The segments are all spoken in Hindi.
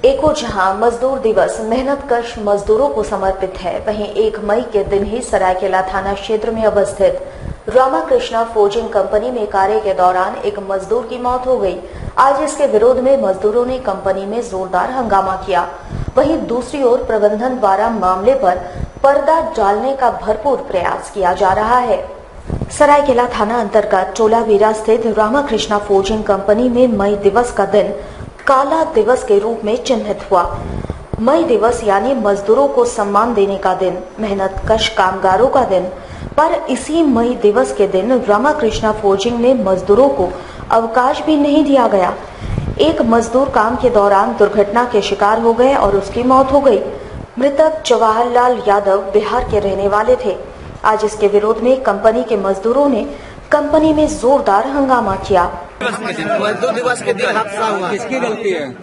एक और जहां मजदूर दिवस मेहनतकश मजदूरों को समर्पित है, वहीं 1 मई के दिन ही सरायकेला थाना क्षेत्र में अवस्थित रामाकृष्णा फोर्जिंग कंपनी में कार्य के दौरान एक मजदूर की मौत हो गई। आज इसके विरोध में मजदूरों ने कंपनी में जोरदार हंगामा किया। वहीं दूसरी ओर प्रबंधन द्वारा मामले पर पर्दा डालने का भरपूर प्रयास किया जा रहा है। सरायकेला थाना अंतर्गत टोलावीरा स्थित रामाकृष्णा फोर्जिंग कंपनी में मई दिवस का दिन काला दिवस के रूप में चिन्हित हुआ। मई दिवस यानी मजदूरों को सम्मान देने का दिन, मेहनतकश कामगारों का दिन। पर इसी मई दिवस के दिन रामाकृष्णा फोर्जिंग में मजदूरों को अवकाश भी नहीं दिया गया। एक मजदूर काम के दौरान दुर्घटना के शिकार हो गए और उसकी मौत हो गई। मृतक जवाहरलाल यादव बिहार के रहने वाले थे। आज इसके विरोध में कंपनी के मजदूरों ने कंपनी में जोरदार हंगामा किया। मजदूर दिवस के दिन हादसा हुआ। किसकी गलती है?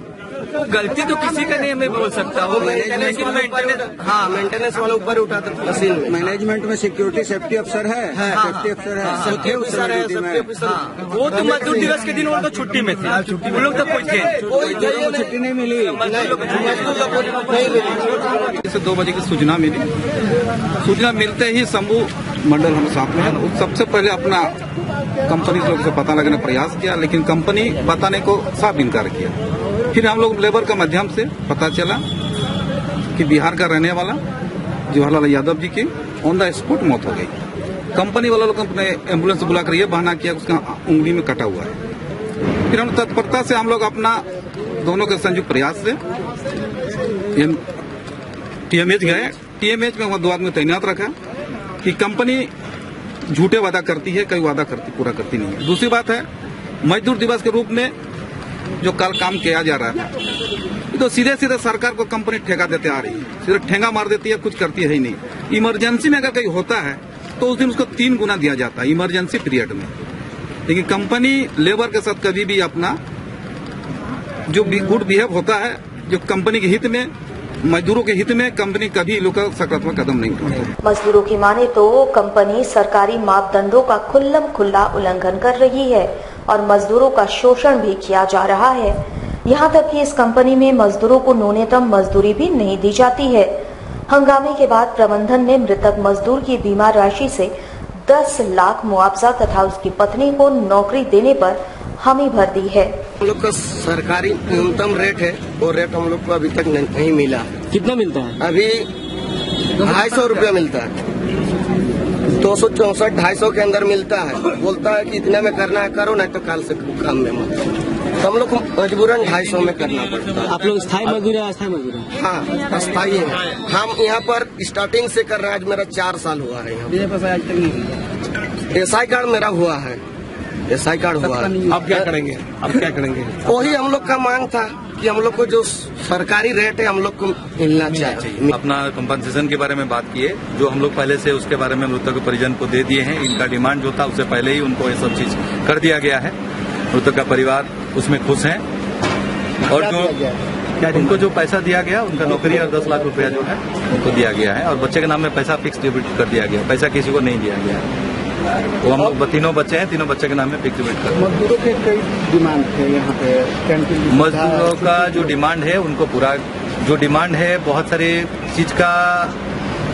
गलती तो किसी का नहीं मैं बोल सकता हूँ। मेंटेनेंस वाला ऊपर उठा मशीन। मैनेजमेंट में सिक्योरिटी सेफ्टी अफसर है, सेफ्टी अफसर है, सेफ्टी ऑफिसर है। वो तो मजदूर दिवस के दिन वो तो छुट्टी में थे, वो लोग तो कोई छुट्टी नहीं मिली। 2 बजे की सूचना मिली। सूचना मिलते ही शंभू मंडल हम साथ में है, सबसे पहले अपना कंपनी लोग से पता लगाने का प्रयास किया, लेकिन कंपनी बताने को साफ इनकार किया। फिर हम लोग लेबर के माध्यम से पता चला कि बिहार का रहने वाला जवाहरलाल यादव जी की ऑन द स्पॉट मौत हो गई। कंपनी वाला लोग अपने एम्बुलेंस बुलाकर ये बहाना किया उसका उंगली में कटा हुआ है। फिर हम तत्परता से हम लोग अपना दोनों के संयुक्त प्रयास से टीएमएच गए। टीएमएच में वहाँ 2 आदमी तैनात रखा कि कंपनी झूठे वादा करती है, कई वादा पूरा करती नहीं है। दूसरी बात है, मजदूर दिवस के रूप में जो कल काम किया जा रहा है तो सीधे सीधे सरकार को कंपनी ठेका देते आ रही है, सीधे ठेंगा मार देती है, कुछ करती है ही नहीं। इमरजेंसी में अगर कहीं होता है तो उस दिन उसको 3 गुना दिया जाता है इमरजेंसी पीरियड में। लेकिन कंपनी लेबर के साथ कभी भी अपना जो गुड बिहेव होता है, जो कंपनी के हित में, मजदूरों के हित में, कंपनी कभी लोग सकारात्मक कदम नहीं उठाती। मजदूरों की माने तो कंपनी सरकारी मापदंडों का खुल्लम-खुल्ला उल्लंघन कर रही है और मजदूरों का शोषण भी किया जा रहा है। यहाँ तक कि इस कंपनी में मजदूरों को न्यूनतम मजदूरी भी नहीं दी जाती है। हंगामे के बाद प्रबंधन ने मृतक मजदूर की बीमा राशि से 10 लाख मुआवजा तथा उसकी पत्नी को नौकरी देने पर हामी भर दी है। हम लोग का सरकारी न्यूनतम रेट है, वो रेट हम लोग को अभी तक नहीं मिला। कितना मिलता है? अभी 250 रुपया मिलता है। 264 250 के अंदर मिलता है। बोलता है कि इतने में करना है करो, नहीं तो कल से काम में मत। तो हम लोग को मजबूरन 250 में करना पड़ता है। आप लोग स्थायी मजदूर है? अस्थायी मजदूर है? हाँ, स्थायी है। हम यहाँ पर स्टार्टिंग से कर रहे हैं। आज मेरा 4 साल हुआ है यहाँ। एसआई कार्ड मेरा हुआ है, एसआई कार्ड हुआ है। अब क्या करेंगे? वही हम लोग का मांग था कि हम लोग को जो सरकारी रेट है हम लोग को मिलना चाहिए। अपना कंपनसेशन के बारे में बात किए, जो हम लोग पहले से उसके बारे में मृतक परिजन को दे दिए हैं। इनका डिमांड जो था उससे पहले ही उनको ये सब चीज कर दिया गया है। मृतक का परिवार उसमें खुश है और जो उनको जो पैसा दिया गया, उनका नौकरी और 10 लाख रुपया जो है उनको दिया गया है और बच्चे के नाम में पैसा फिक्स डिपॉजिट कर दिया गया। पैसा किसी को नहीं दिया गया है। वो हम लोग 3 बच्चे हैं, 3 बच्चे के नाम में फिक्स डिपॉजिट कर। मजदूरों के कई डिमांड थे यहाँ पे। मजदूरों का जो डिमांड है उनको पूरा, जो डिमांड है बहुत सारे चीज का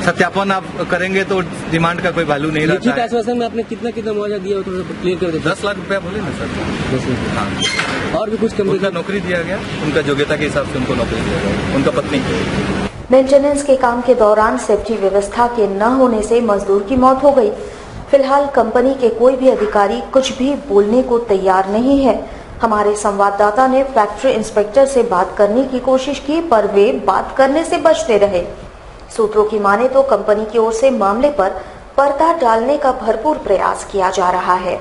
सत्यापन आप करेंगे तो डिमांड का कोई वैल्यू नहीं रहता है। आश्वासन में आपने कितना मुआवजा दिया वो थोड़ा क्लियर कर देते? 10 लाख रुपया बोले ना सर। 10 लाख। हाँ। और भी कुछ उनका नौकरी दिया गया, उनका योग्यता के हिसाब से उनको नौकरी दिया गया, उनका पत्नी। मेंटेनेंस के काम के दौरान सेफ्टी व्यवस्था के न होने से मजदूर की मौत हो गई। फिलहाल कंपनी के कोई भी अधिकारी कुछ भी बोलने को तैयार नहीं है। हमारे संवाददाता ने फैक्ट्री इंस्पेक्टर से बात करने की कोशिश की, पर वे बात करने से बचते रहे। सूत्रों की माने तो कंपनी की ओर से मामले पर पर्दा डालने का भरपूर प्रयास किया जा रहा है।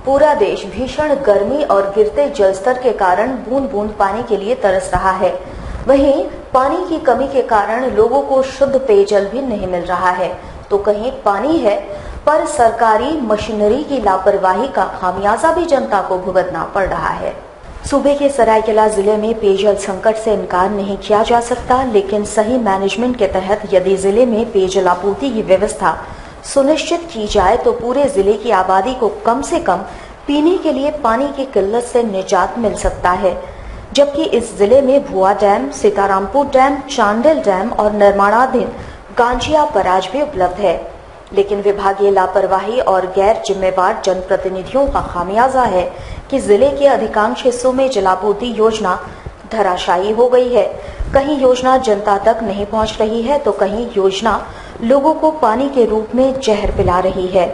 पूरा देश भीषण गर्मी और गिरते जलस्तर के कारण बूंद बूंद पानी के लिए तरस रहा है। वहीं पानी की कमी के कारण लोगों को शुद्ध पेयजल भी नहीं मिल रहा है। तो कहीं पानी है, पर सरकारी मशीनरी की लापरवाही का खामियाजा भी जनता को भुगतना पड़ रहा है। सूबे के सरायकेला जिले में पेयजल संकट से इनकार नहीं किया जा सकता, लेकिन सही मैनेजमेंट के तहत यदि जिले में पेयजल आपूर्ति की व्यवस्था सुनिश्चित की जाए तो पूरे जिले की आबादी को कम से कम पीने के लिए पानी की किल्लत से निजात मिल सकता है। जबकि इस जिले में भुआ dam, Sitarampur dam, Chandil dam और निर्माणाधीन गांजिया बराज भी उपलब्ध है। लेकिन विभागीय लापरवाही और गैर जिम्मेवार जनप्रतिनिधियों का खामियाजा है कि जिले के अधिकांश हिस्सों में जलापूर्ति योजना धराशायी हो गई है। कहीं योजना जनता तक नहीं पहुंच रही है तो कहीं योजना लोगों को पानी के रूप में जहर पिला रही है।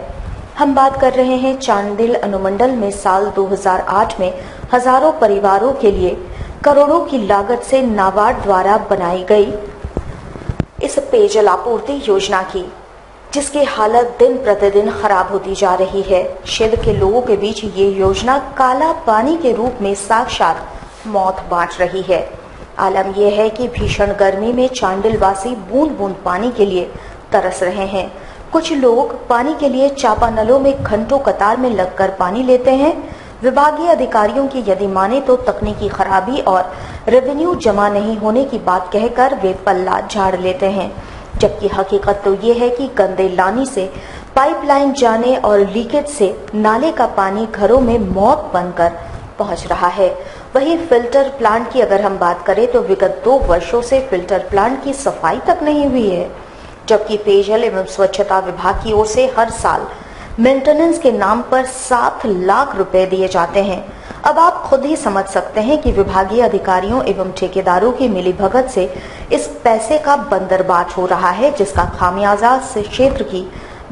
हम बात कर रहे हैं चांडिल अनुमंडल में साल 2008 में हजारों परिवारों के लिए करोड़ों की लागत से नाबार्ड द्वारा बनाई गई इस पेयजल आपूर्ति योजना की, जिसकी हालत दिन प्रतिदिन खराब होती जा रही है। क्षेत्र के लोगों के बीच ये योजना काला पानी के रूप में साक्षात मौत बांट रही है। आलम यह है कि भीषण गर्मी में चांडिल वासी बूंद बूंद पानी के लिए तरस रहे हैं। कुछ लोग पानी के लिए चापानलों में घंटों कतार में लगकर पानी लेते हैं। विभागीय अधिकारियों की यदि माने तो तकनीकी खराबी और रेवेन्यू जमा नहीं होने की बात कहकर वे पल्ला झाड़ लेते हैं, जबकि हकीकत तो ये है कि गंदे लानी से पाइपलाइन जाने और लीकेज से नाले का पानी घरों में मौत बनकर पहुंच रहा है। वहीं फिल्टर प्लांट की अगर हम बात करें तो विगत 2 वर्षों से फिल्टर प्लांट की सफाई तक नहीं हुई है, जबकि पेयजल एवं स्वच्छता विभाग की ओर से हर साल मेंटेनेंस के नाम पर 7 लाख रुपए दिए जाते हैं। अब आप खुद ही समझ सकते हैं कि विभागीय अधिकारियों एवं ठेकेदारों की मिलीभगत से इस पैसे का बंदरबाट हो रहा है, जिसका खामियाजा से क्षेत्र की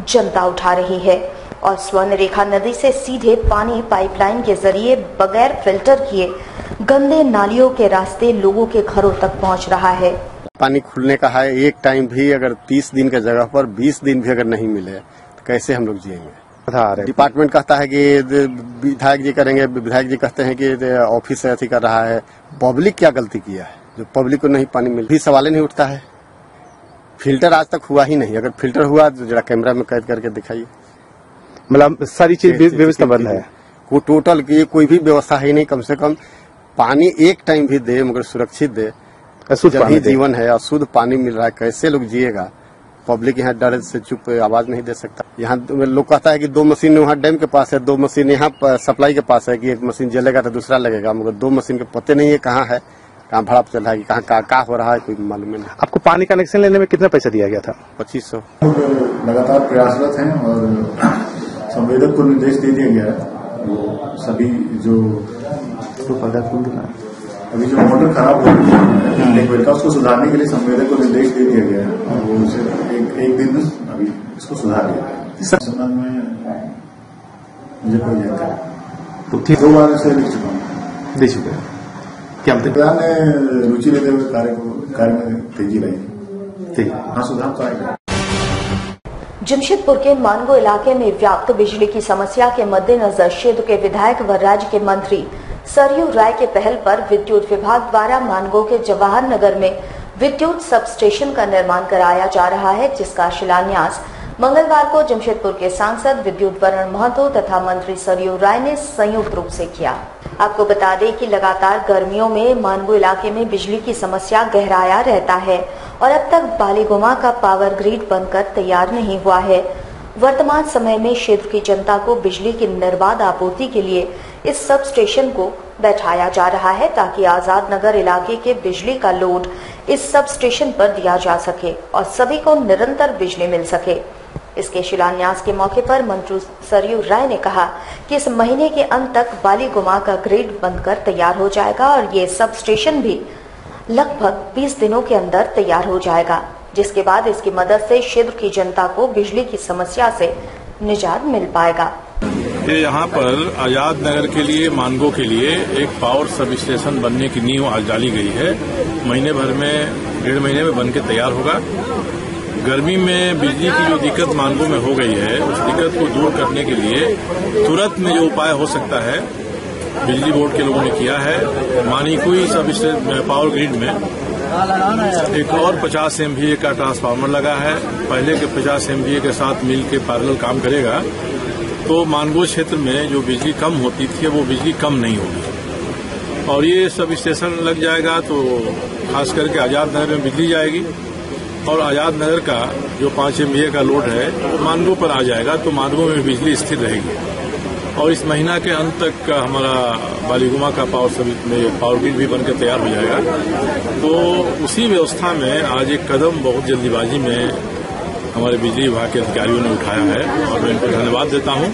जनता उठा रही है और स्वर्ण रेखा नदी से सीधे पानी पाइपलाइन के जरिए बगैर फिल्टर किए गंदे नालियों के रास्ते लोगों के घरों तक पहुंच रहा है। पानी खुलने का है, एक टाइम भी अगर 30 दिन की जगह पर 20 दिन भी अगर नहीं मिले तो कैसे हम लोग जिएंगे। डिपार्टमेंट कहता है कि विधायक जी करेंगे, विधायक जी कहते हैं कि ऑफिस से अथी कर रहा है। पब्लिक क्या गलती किया है जो पब्लिक को नहीं पानी मिल, भी सवाल ही नहीं उठता है। फिल्टर आज तक हुआ ही नहीं, अगर फिल्टर हुआ तो जरा कैमरा में कैद करके दिखाइए। मतलब सारी चीज व्यवस्था बंद है, को टोटल की कोई भी व्यवस्था है नहीं। कम से कम पानी एक टाइम भी दे, मगर सुरक्षित दे, जब ही जीवन है। अशुद्ध पानी मिल रहा है, कैसे लोग जिएगा। पब्लिक यहाँ डर से चुप आवाज नहीं दे सकता। यहाँ लोग कहता है कि 2 मशीन वहाँ डैम के पास है, 2 मशीन यहाँ सप्लाई के पास है कि एक मशीन जलेगा तो दूसरा लगेगा, मगर 2 मशीन के पते नहीं है कहाँ है, कहाँ भाड़ा चल रहा है, कहाँ क्या हो रहा है, कोई मालूम नहीं। आपको पानी कनेक्शन लेने में कितना पैसा दिया गया था? 2500। लगातार प्रयासरत हैं और संवेदक को निर्देश दे दिया गया है। वो सभी जो अभी जो मोटर खराब हो रही है उसको सुधारने के लिए संवेदक को निर्देश दे दिया गया है और वो उसे एक दिन में अभी इसको सुधार दिया है। इस संबंध में मुझे कोई जानकारी तो 2 बार से लिख चुका हूँ। दे चुके हैं क्या ने रुचि लेते हुए कार्य में तेजी लाई। हाँ, सुधार तो आएगा। जमशेदपुर के मानगो इलाके में व्याप्त बिजली की समस्या के मद्देनजर क्षेत्र के विधायक व राज्य के मंत्री सरयू राय के पहल पर विद्युत विभाग द्वारा मानगो के जवाहर नगर में विद्युत सब स्टेशन का निर्माण कराया जा रहा है, जिसका शिलान्यास मंगलवार को जमशेदपुर के सांसद विद्युत वरण महतो तथा मंत्री सरयू राय ने संयुक्त रूप से किया। आपको बता दें कि लगातार गर्मियों में मानगो इलाके में बिजली की समस्या गहराया रहता है और अब तक बालीगुमा का पावर ग्रिड बनकर तैयार नहीं हुआ है। वर्तमान समय में क्षेत्र की जनता को बिजली की निर्बाध आपूर्ति के लिए इस सब स्टेशन को बैठाया जा रहा है, ताकि आजाद नगर इलाके के बिजली का लोड इस सब स्टेशन पर दिया जा सके और सभी को निरंतर बिजली मिल सके। इसके शिलान्यास के मौके पर मंत्री सरयू राय ने कहा कि इस महीने के अंत तक बालीगुमा का ग्रिड बनकर तैयार हो जाएगा और ये सब स्टेशन भी लगभग 20 दिनों के अंदर तैयार हो जाएगा, जिसके बाद इसकी मदद से क्षेत्र की जनता को बिजली की समस्या से निजात मिल पाएगा। यहाँ पर आजाद नगर के लिए, मानगो के लिए एक पावर सब स्टेशन बनने की नींव आज डाली गई है। महीने भर में, 1.5 महीने में बनके तैयार होगा। गर्मी में बिजली की जो दिक्कत मानगो में हो गई है, उस दिक्कत को दूर करने के लिए तुरंत में जो उपाय हो सकता है बिजली बोर्ड के लोगों ने किया है। मानिकुई सब पावर ग्रिड में एक और 50 MVA का ट्रांसफार्मर लगा है। पहले के 50 MVA के साथ मिल के पैरेलल काम करेगा तो मानगो क्षेत्र में जो बिजली कम होती थी वो बिजली कम नहीं होगी और ये सब स्टेशन लग जाएगा तो खास करके आजाद नगर में बिजली जाएगी और आजाद नगर का जो 5 MVA का लोड है वो मानगो पर आ जाएगा तो मानगो में बिजली स्थिर रहेगी और इस महीना के अंत तक हमारा बालीगुमा का पावर ग्रिड भी बनकर तैयार हो जाएगा। तो उसी व्यवस्था में आज एक कदम बहुत जल्दीबाजी में हमारे बिजली विभाग के अधिकारियों ने उठाया है और मैं इनको धन्यवाद देता हूं।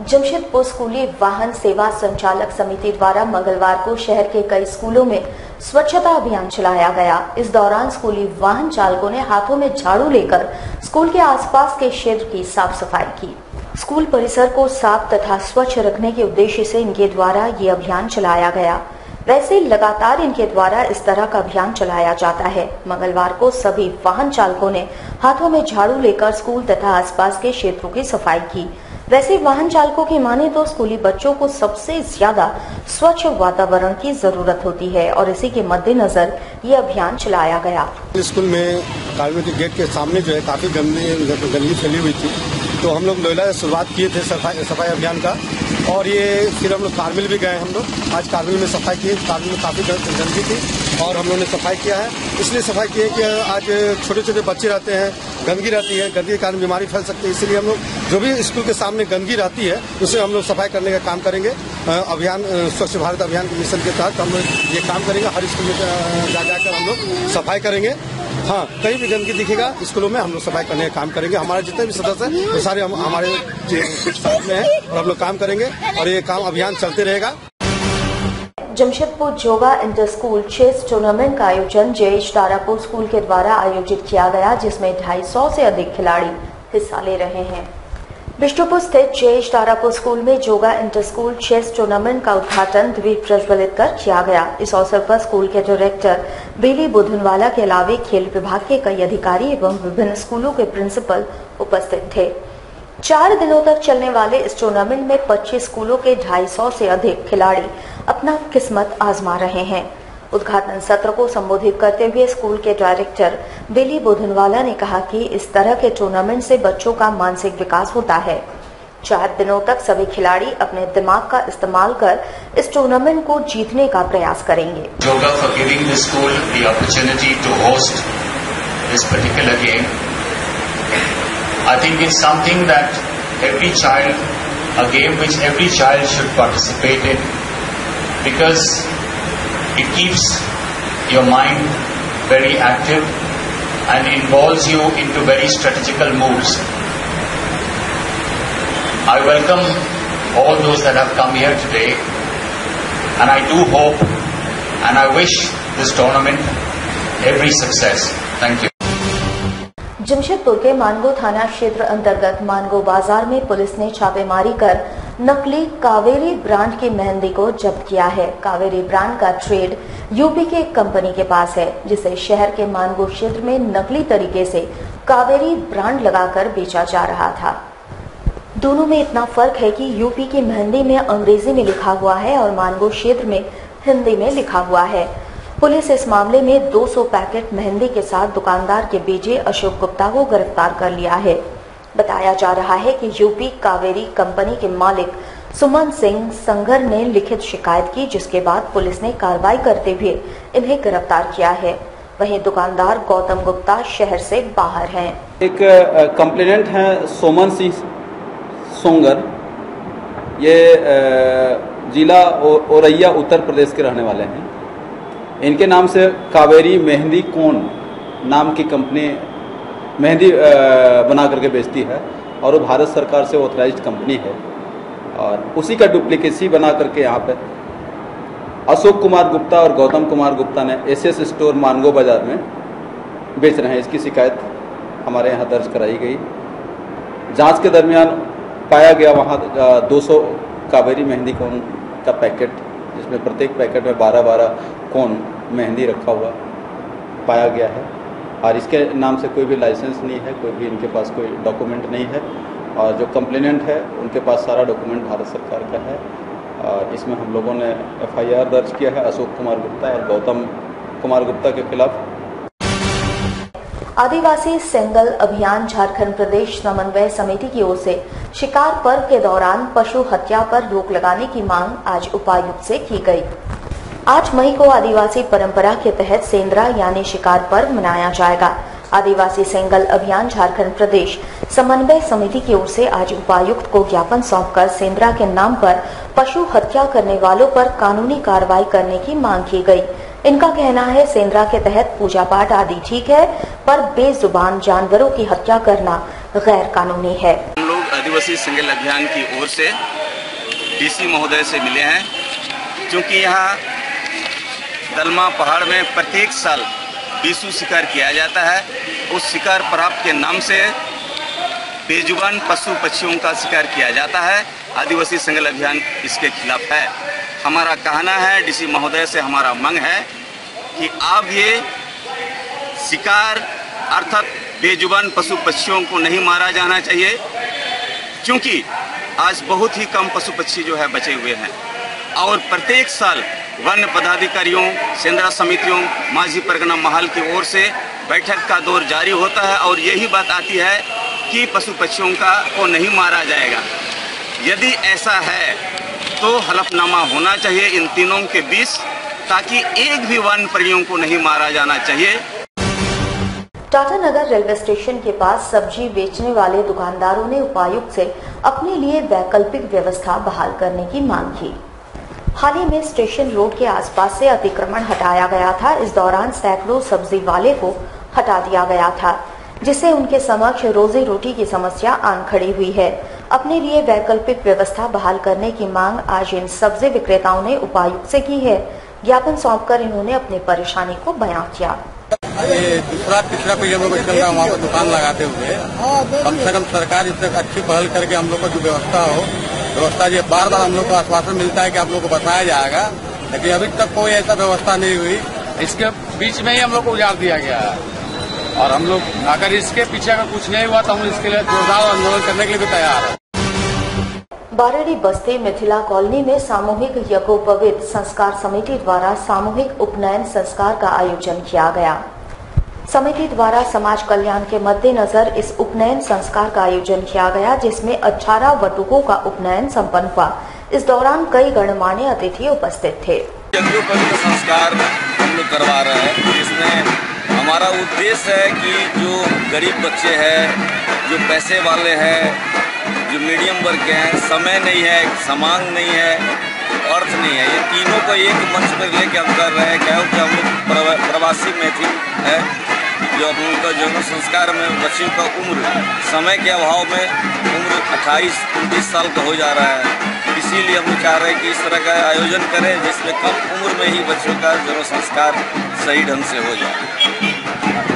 जमशेदपुर स्कूली वाहन सेवा संचालक समिति द्वारा मंगलवार को शहर के कई स्कूलों में स्वच्छता अभियान चलाया गया। इस दौरान स्कूली वाहन चालकों ने हाथों में झाड़ू लेकर स्कूल के आसपास के क्षेत्र की साफ सफाई की। स्कूल परिसर को साफ तथा स्वच्छ रखने के उद्देश्य से इनके द्वारा ये अभियान चलाया गया। वैसे लगातार इनके द्वारा इस तरह का अभियान चलाया जाता है। मंगलवार को सभी वाहन चालकों ने हाथों में झाड़ू लेकर स्कूल तथा आसपास के क्षेत्रों की सफाई की। वैसे वाहन चालकों की माने तो स्कूली बच्चों को सबसे ज्यादा स्वच्छ वातावरण की जरूरत होती है और इसी के मद्देनजर ये अभियान चलाया गया। स्कूल में कार्मिक के गेट के सामने जो है काफी गंदगी फैली हुई थी, तो हम लोग लोहिला से शुरुआत किए थे सफाई अभियान का। और ये फिर हम लोग कारमिल भी गए। हम लोग आज कारमिल में सफाई की। कारमिल में काफी गंदगी थी और हम लोगों ने सफाई किया है। इसलिए सफाई की है कि आज छोटे छोटे बच्चे रहते हैं, गंदगी रहती है, गंदगी के कारण बीमारी फैल सकती है। इसलिए हम लोग जो भी स्कूल के सामने गंदगी रहती है उसे हम लोग सफाई करने का काम करेंगे। अभियान स्वच्छ भारत अभियान के मिशन के तहत हम लोग ये काम करेंगे। हर स्कूल में जाकर हम लोग सफाई करेंगे। हाँ, कहीं भी गंदगी दिखेगा स्कूलों में हम लोग सफाई करने का काम करेंगे। हमारे जितने भी सदस्य हैं वो सारे हमारे साथ में हैं और हम लोग काम करेंगे और ये काम अभियान चलते रहेगा। जमशेदपुर जोगा इंटर स्कूल चेस टूर्नामेंट का आयोजन जेएच तारापुर स्कूल के द्वारा आयोजित किया गया, जिसमें 250 से अधिक खिलाड़ी हिस्सा ले रहे हैं। बिष्टुपुर स्थित जेएच तारापुर स्कूल में जोगा इंटर स्कूल चेस टूर्नामेंट का उद्घाटन दीप प्रज्वलित कर किया गया। इस अवसर पर स्कूल के डायरेक्टर बेली बुधनवाला के अलावे खेल विभाग के कई अधिकारी एवं विभिन्न स्कूलों के प्रिंसिपल उपस्थित थे। 4 दिनों तक चलने वाले इस टूर्नामेंट में 25 स्कूलों के 250 से अधिक खिलाड़ी अपना किस्मत आजमा रहे हैं। उद्घाटन सत्र को संबोधित करते हुए स्कूल के डायरेक्टर बेली बुधनवाला ने कहा कि इस तरह के टूर्नामेंट से बच्चों का मानसिक विकास होता है। 4 दिनों तक सभी खिलाड़ी अपने दिमाग का इस्तेमाल कर इस टूर्नामेंट को जीतने का प्रयास करेंगे। Yoga for giving the school the opportunity to host this particular game. I think it's something that every child, a game which every child should participate in, because it keeps your mind very active and involves you into very strategical moves. I welcome all those that have come here today, and I do hope and I wish this tournament every success. Thank you. Jamshedpur के मानगो थाना क्षेत्र अंतर्गत मानगो बाजार में पुलिस ने छापेमारी कर नकली कावेरी ब्रांड की मेहंदी को जब्त किया है। कावेरी ब्रांड का ट्रेड यूपी के एक कंपनी के पास है, जिसे शहर के मानगो क्षेत्र में नकली तरीके से कावेरी ब्रांड लगाकर बेचा जा रहा था। दोनों में इतना फर्क है कि यूपी की मेहंदी में अंग्रेजी में लिखा हुआ है और मानगो क्षेत्र में हिंदी में लिखा हुआ है। पुलिस इस मामले में 200 पैकेट मेहंदी के साथ दुकानदार के बीजे अशोक गुप्ता को गिरफ्तार कर लिया है। बताया जा रहा है कि यूपी कावेरी कंपनी के मालिक सुमन सिंह संगर ने लिखित शिकायत की, जिसके बाद पुलिस ने कार्रवाई करते हुए इन्हें गिरफ्तार किया है। वहीं दुकानदार गौतम गुप्ता शहर से बाहर हैं। एक कंप्लेनेंट है सुमन सिंह संगर, ये जिला औरैया उत्तर प्रदेश के रहने वाले हैं। इनके नाम से कावेरी मेहंदी कोन नाम की कंपनी मेहंदी बना करके बेचती है और वो भारत सरकार से ऑथराइज्ड कंपनी है और उसी का डुप्लीकेसी बना करके यहाँ पे अशोक कुमार गुप्ता और गौतम कुमार गुप्ता ने एसएस स्टोर मानगो बाजार में बेच रहे हैं। इसकी शिकायत हमारे यहाँ दर्ज कराई गई। जांच के दरमियान पाया गया वहाँ 200 कावेरी मेहंदी कोन का पैकेट, जिसमें प्रत्येक पैकेट में 12-12 कोन मेहंदी रखा हुआ पाया गया है और इसके नाम से कोई भी लाइसेंस नहीं है, कोई भी इनके पास कोई डॉक्यूमेंट नहीं है और जो कंप्लेनेंट है उनके पास सारा डॉक्यूमेंट भारत सरकार का है। और इसमें हम लोगों ने एफआईआर दर्ज किया है अशोक कुमार गुप्ता और गौतम कुमार गुप्ता के खिलाफ। आदिवासी सेंगल अभियान झारखंड प्रदेश समन्वय समिति की ओर से शिकार पर्व के दौरान पशु हत्या पर रोक लगाने की मांग आज उपायुक्त से की गई। 8 मई को आदिवासी परंपरा के तहत सेंद्रा यानी शिकार पर्व मनाया जाएगा। आदिवासी सेंगल अभियान झारखंड प्रदेश समन्वय समिति की ओर से आज उपायुक्त को ज्ञापन सौंपकर सेंद्रा के नाम पर पशु हत्या करने वालों पर कानूनी कार्रवाई करने की मांग की गई। इनका कहना है सेंद्रा के तहत पूजा पाठ आदि ठीक है, पर बेजुबान जानवरों की हत्या करना गैर कानूनी है। हम लोग आदिवासी सेंगल अभियान की ओर से डीसी महोदय से मिले हैं, क्योंकि यहाँ दलमा पहाड़ में प्रत्येक साल बीसू शिकार किया जाता है। उस शिकार प्राप्त के नाम से बेजुबान पशु पक्षियों का शिकार किया जाता है। आदिवासी सेंगल अभियान इसके खिलाफ है। हमारा कहना है, डीसी महोदय से हमारा मांग है कि आप ये शिकार अर्थात बेजुबान पशु पक्षियों को नहीं मारा जाना चाहिए, क्योंकि आज बहुत ही कम पशु पक्षी जो है बचे हुए हैं और प्रत्येक साल वन पदाधिकारियों, सेंद्रा समितियों, माझी परगना महल की ओर से बैठक का दौर जारी होता है और यही बात आती है कि पशु पक्षियों को नहीं मारा जाएगा। यदि ऐसा है तो हलफनामा होना चाहिए इन तीनों के बीच, ताकि एक भी वन प्राणियों को नहीं मारा जाना चाहिए। टाटानगर रेलवे स्टेशन के पास सब्जी बेचने वाले दुकानदारों ने उपायुक्त से अपने लिए वैकल्पिक व्यवस्था बहाल करने की मांग की। हाल ही में स्टेशन रोड के आसपास से अतिक्रमण हटाया गया था। इस दौरान सैकड़ों सब्जी वाले को हटा दिया गया था, जिससे उनके समक्ष रोजी रोटी की समस्या आन खड़ी हुई है। अपने लिए वैकल्पिक व्यवस्था बहाल करने की मांग आज इन सब्जी विक्रेताओं ने उपायुक्त से की है। ज्ञापन सौंपकर इन्होंने अपनी परेशानी को बयां किया। ये दूसरा तीसरा कोई हम लोग चल रहा है वहाँ पर दुकान लगाते हुए, कम से कम सरकार इससे अच्छी पहल करके हम लोग को जो व्यवस्था हो, व्यवस्था ये बार बार हम लोग को आश्वासन मिलता है कि आप लोग को बताया जाएगा, लेकिन अभी तक कोई ऐसा व्यवस्था नहीं हुई। इसके बीच में ही हम लोग को उजाड़ दिया गया है और हम लोग अगर इसके पीछे अगर कुछ नहीं हुआ तो हम इसके लिए जोरदार आंदोलन करने के लिए भी तैयार है। बारेडी बस्ती मिथिला कॉलोनी में सामूहिक यज्ञोपवीत संस्कार समिति द्वारा सामूहिक उपनयन संस्कार का आयोजन किया गया। समिति द्वारा समाज कल्याण के मद्देनजर इस उपनयन संस्कार का आयोजन किया गया, जिसमें 18 वटुकों का उपनयन संपन्न हुआ। इस दौरान कई गणमान्य अतिथि उपस्थित थे। यज्ञोपवीत संस्कार हम लोग करवा रहे हैं, जिसमें हमारा उद्देश्य है कि जो गरीब बच्चे हैं, जो पैसे वाले हैं, जो मीडियम वर्ग के हैं, समय नहीं है, समांग नहीं है, अर्थ नहीं है, ये तीनों को एक मंच पर लेके हम कर रहे हैं। क्या कि हम लोग प्रवासी मैथिल है, जो हम उनका जन्म संस्कार में बच्चों का उम्र समय के अभाव में उम्र 28-29 साल का हो जा रहा है। इसीलिए हम चाह रहे हैं कि इस तरह का आयोजन करें जिसमें कम उम्र में ही बच्चों का जन्म संस्कार सही ढंग से हो जाए।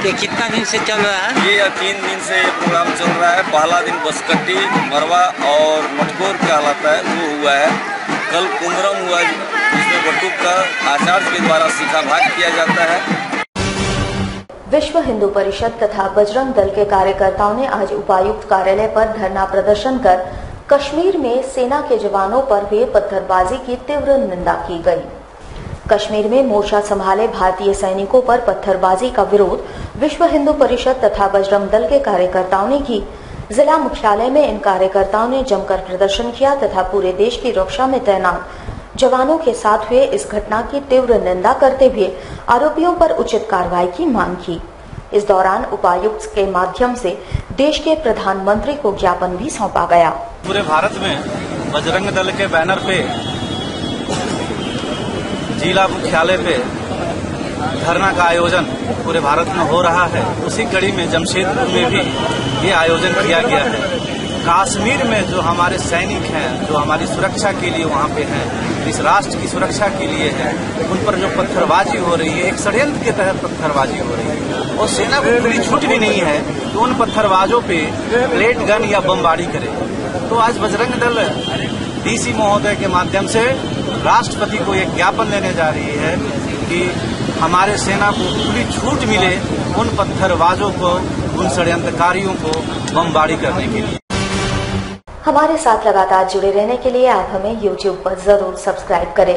ये कितना दिन से चल रहा है? ये 3 दिन से ये प्रोग्राम चल रहा है। पहला दिन बसकट्टी, मरवा और मटकोर कहलाता है, वो हुआ है। कल कुमरम हुआ, जिसमें बटुक का आचार्य के द्वारा सीखा भाग किया जाता है। विश्व हिंदू परिषद तथा बजरंग दल के कार्यकर्ताओं ने आज उपायुक्त कार्यालय पर धरना प्रदर्शन कर कश्मीर में सेना के जवानों पर हुए पत्थरबाजी की तीव्र निंदा की गई। कश्मीर में मोर्चा संभाले भारतीय सैनिकों पर पत्थरबाजी का विरोध विश्व हिंदू परिषद तथा बजरंग दल के कार्यकर्ताओं ने की। जिला मुख्यालय में इन कार्यकर्ताओं ने जमकर प्रदर्शन किया तथा पूरे देश की रक्षा में तैनात जवानों के साथ हुए इस घटना की तीव्र निंदा करते हुए आरोपियों पर उचित कार्रवाई की मांग की। इस दौरान उपायुक्त के माध्यम से देश के प्रधानमंत्री को ज्ञापन भी सौंपा गया। पूरे भारत में बजरंग दल के बैनर पे जिला मुख्यालय पे धरना का आयोजन पूरे भारत में हो रहा है। उसी कड़ी में जमशेदपुर में भी ये आयोजन किया गया है। कश्मीर में जो हमारे सैनिक हैं, जो हमारी सुरक्षा के लिए वहाँ पे हैं, इस राष्ट्र की सुरक्षा के लिए है, उन पर जो पत्थरबाजी हो रही है, एक षड्यंत्र के तहत पत्थरबाजी हो रही है और सेना को पूरी छूट भी नहीं है तो उन पत्थरबाजों पे प्लेट गन या बमबारी करे। तो आज बजरंग दल डीसी महोदय के माध्यम से राष्ट्रपति को एक ज्ञापन देने जा रही है कि हमारे सेना को पूरी छूट मिले उन पत्थरबाजों को, उन षड्यंत्रकारियों को बमबारी करने के लिए। हमारे साथ लगातार जुड़े रहने के लिए आप हमें YouTube पर जरूर सब्सक्राइब करें।